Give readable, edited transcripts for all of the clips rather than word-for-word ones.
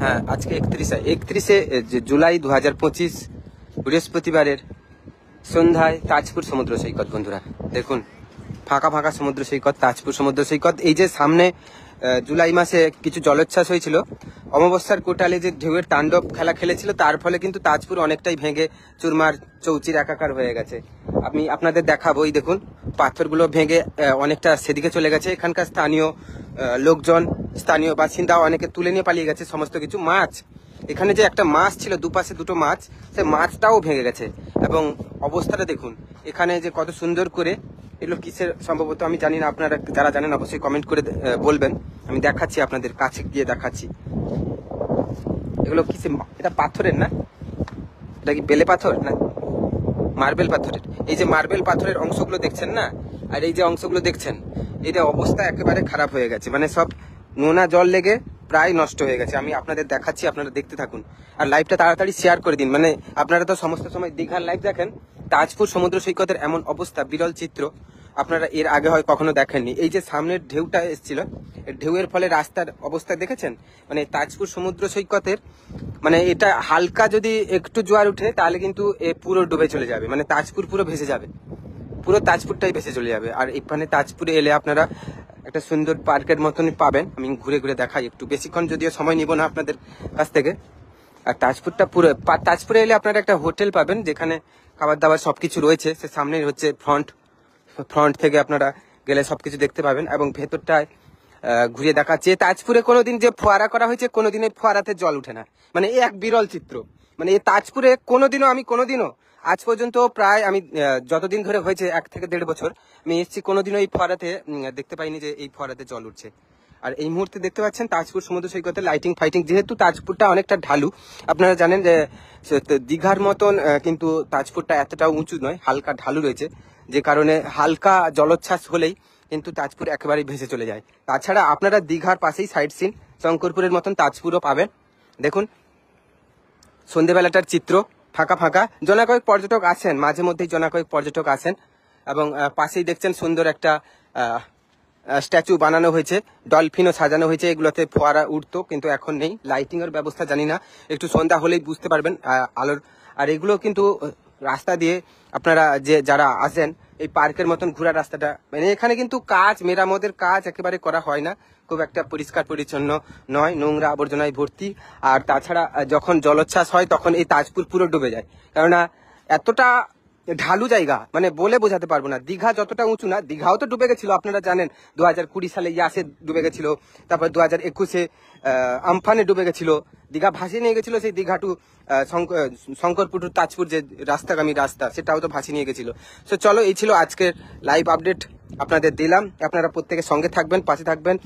হ্যাঁ, আজকে 31শে জুলাই 2025 বৃহস্পতিবারের সন্ধ্যায় তাজপুর সমুদ্র সৈকত। বন্ধুরা দেখুন, ফাঁকা ফাঁকা সমুদ্র সৈকত, তাজপুর সমুদ্র সৈকত। এই যে সামনে জুলাই মাসে কিছু জলোচ্ছ্বাস হয়েছিল, অমাবস্যার কোটালে যে ঢেউয়ের তাণ্ডব খেলা খেলেছিল, তার ফলে কিন্তু তাজপুর অনেকটাই ভেঙে চুরমার চৌচির একাকার হয়ে গেছে। আমি আপনাদের দেখাবো। এই দেখুন, পাথরগুলো ভেঙে অনেকটা সেদিকে চলে গেছে। এখানকার স্থানীয় লোকজন, স্থানীয় বাসিন্দা অনেকে তুলে নিয়ে পালিয়ে গেছে সমস্ত কিছু। মাছ, এখানে যে একটা মাছ ছিল, দুপাশে দুটো মাছ, সে মাছটাও ভেঙে গেছে। এবং অবস্থাটা দেখুন, এখানে যে কত সুন্দর করে, এগুলো কিসের সম্ভবত আমি জানি না, আপনারা যারা জানেন অবশ্যই কমেন্ট করে বলবেন। আমি দেখাচ্ছি, আপনাদের কাছে গিয়ে দেখাচ্ছি। এগুলো কিসে? এটা পাথরের না? এটা কি বেলে পাথর না মার্বেল পাথরের? এই যে মার্বেল পাথরের অংশগুলো দেখছেন না, আর এই যে অংশগুলো দেখছেন, এটা অবস্থা একেবারে খারাপ হয়ে গেছে। মানে সব নোনা জল লেগে প্রায় নষ্ট হয়ে গেছে। আমি আপনাদের দেখাচ্ছি, আপনারা দেখতে থাকুন। আর লাইভটা তাড়াতাড়ি শেয়ার করে দিন। মানে আপনারা তো সমস্ত সময় দীঘার লাইভ দেখেন, তাজপুর সমুদ্র সৈকতের এমন অবস্থা, বিরল চিত্র আপনারা এর আগে হয় কখনো দেখেননি। এই যে সামনের ঢেউটা এসেছিল, ঢেউয়ের ফলে রাস্তার অবস্থা দেখেছেন? মানে তাজপুর সমুদ্র সৈকতের, মানে এটা হালকা যদি একটু জোয়ার উঠে তাহলে কিন্তু পুরো ডুবে চলে যাবে। মানে তাজপুর পুরো ভেসে যাবে, পুরো তাজপুরটাই ভেসে চলে যাবে। আর এখানে তাজপুরে এলে আপনারা একটা সুন্দর পার্কের মতনই পাবেন। আমি ঘুরে ঘুরে দেখাই একটু, বেশিক্ষণ যদিও সময় নিব না আপনাদের কাছ থেকে। আর তাজপুরটা পুরো, তাজপুরে এলে আপনারা একটা হোটেল পাবেন যেখানে খাবার দাবার সবকিছু রয়েছে। সে সামনেই হচ্ছে ফ্রন্ট থেকে আপনারা গেলে সবকিছু দেখতে পাবেন। এবং ভেতরটায় ঘুরে দেখাচ্ছে। তাজপুরে কোনোদিন যে ফোয়ারা করা হয়েছে, কোনোদিন এই ফোয়ারাতে জল উঠে না। মানে এই এক বিরল চিত্র। মানে এই তাজপুরে কোনোদিনও আজ পর্যন্ত প্রায় আমি যতদিন ধরে হয়েছে, 1 থেকে 1.5 বছর আমি এসেছি, কোনোদিনও এই ফোয়ারাতে দেখতে পাইনি যে এই ফোয়ারাতে জল উঠছে। আর এই মুহূর্তে দেখতে পাচ্ছেন তাজপুর সমুদ্র সৈকতে লাইটিং ফাইটিং, যেহেতু তাজপুরটা অনেকটা ঢালু। আপনারা জানেন যে দীঘার মতন কিন্তু তাজপুরটা এতটাও উঁচু নয়, হালকা ঢালু রয়েছে, যে কারণে হালকা জলোচ্ছ্বাস হলেই কিন্তু তাজপুর একেবারেই ভেসে চলে যায়। তাছাড়া আপনারা দীঘার পাশেই সাইড সিন শঙ্করপুরের মতন তাজপুরও পাবেন। দেখুন সন্ধেবেলাটার চিত্র, ফাঁকা ফাঁকা। জনাকয়েক পর্যটক আসেন, মাঝে মধ্যেই জনাকয়েক পর্যটক আসেন। এবং পাশেই দেখছেন সুন্দর একটা স্ট্যাচু বানানো হয়েছে, ডলফিনও সাজানো হয়েছে। এগুলোতে ফোয়ারা উঠতো, কিন্তু এখন নেই। লাইটিং এর ব্যবস্থা জানি না, একটু সন্ধ্যা হলেই বুঝতে পারবেন আলোর। আর এগুলো কিন্তু রাস্তা দিয়ে আপনারা যারা আসেন, এই পার্কের মতন ঘোরা রাস্তাটা, মানে এখানে কিন্তু মেরামতের কাজ একেবারে করা হয় না, খুব একটা পরিষ্কার পরিচ্ছন্ন নয়, নোংরা আবর্জনায় ভর্তি। আর তাছাড়া যখন জলোচ্ছ্বাস হয় তখন এই তাজপুর পুরো ডুবে যায়, কেননা এতটা ঢালু জায়গা, মানে বলে বোঝাতে পারবো না। দীঘা যতটা উঁচু না, দীঘাও তো ডুবে গেছিল, আপনারা জানেন 2020 সালে ইয়াসে ডুবে গেছিল, তারপর 2021-এ আমফানে ডুবে গেছিল। দীঘা ভাসিয়ে নিয়ে গেছিল সেই দীঘা টু শঙ্করপুর টু তাজপুর যে রাস্তাগামী রাস্তা, সেটাও তো ভাসিয়ে নিয়ে গেছিল। তো চলো, এই ছিল আজকের লাইভ আপডেট, আপনাদের দিলাম। আপনারা প্রত্যেকের সঙ্গে থাকবেন, পাশে থাকবেন।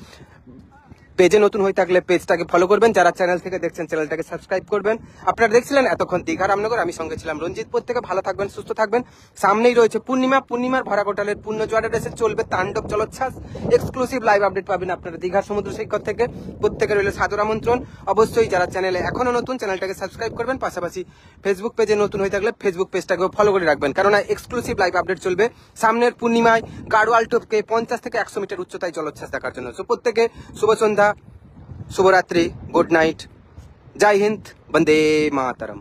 পেজে নতুন হয়ে থাকলে পেজটাকে ফলো করবেন, যারা চ্যানেল থেকে দেখছেন চ্যানেলটাকে সাবস্ক্রাইব করবেন। আপনারা দেখছিলেন এতক্ষণ দীঘা রামনগর, আমি সঙ্গে ছিলাম রঞ্জিত। প্রত্যেকে ভালো থাকবেন, সুস্থ থাকবেন। সামনেই রয়েছে পূর্ণিমার ভরা কোটালের পূর্ণ জোয়ারের এসে চলবে তাণ্ডব জলোচ্ছ্বাস। এক্সক্লুসিভ লাইভ আপডেট পাবেন আপনারা দীঘা সমুদ্র সৈকত থেকে। প্রত্যেকের রইল সাদর আমন্ত্রণ। অবশ্যই যারা চ্যানেলে এখনো নতুন, চ্যানেলটাকে সাবস্ক্রাইব করবেন। পাশাপাশি ফেসবুক পেজে নতুন হয়ে থাকলে ফেসবুক পেজটাকেও ফলো করে রাখবেন, কারণ এক্সক্লুসিভ লাইভ আপডেট চলবে সামনের পূর্ণিমায় গাড়োয়াল টোপকে 50 থেকে 100 মিটার উচ্চতায় জলোচ্ছ্বাস দেখার জন্য। তো প্রত্যেকে শুভ সন্ধ্যা, শুভরাত্রি, গুড নাইট, জয় হিন্দ, বন্দে মাতরম।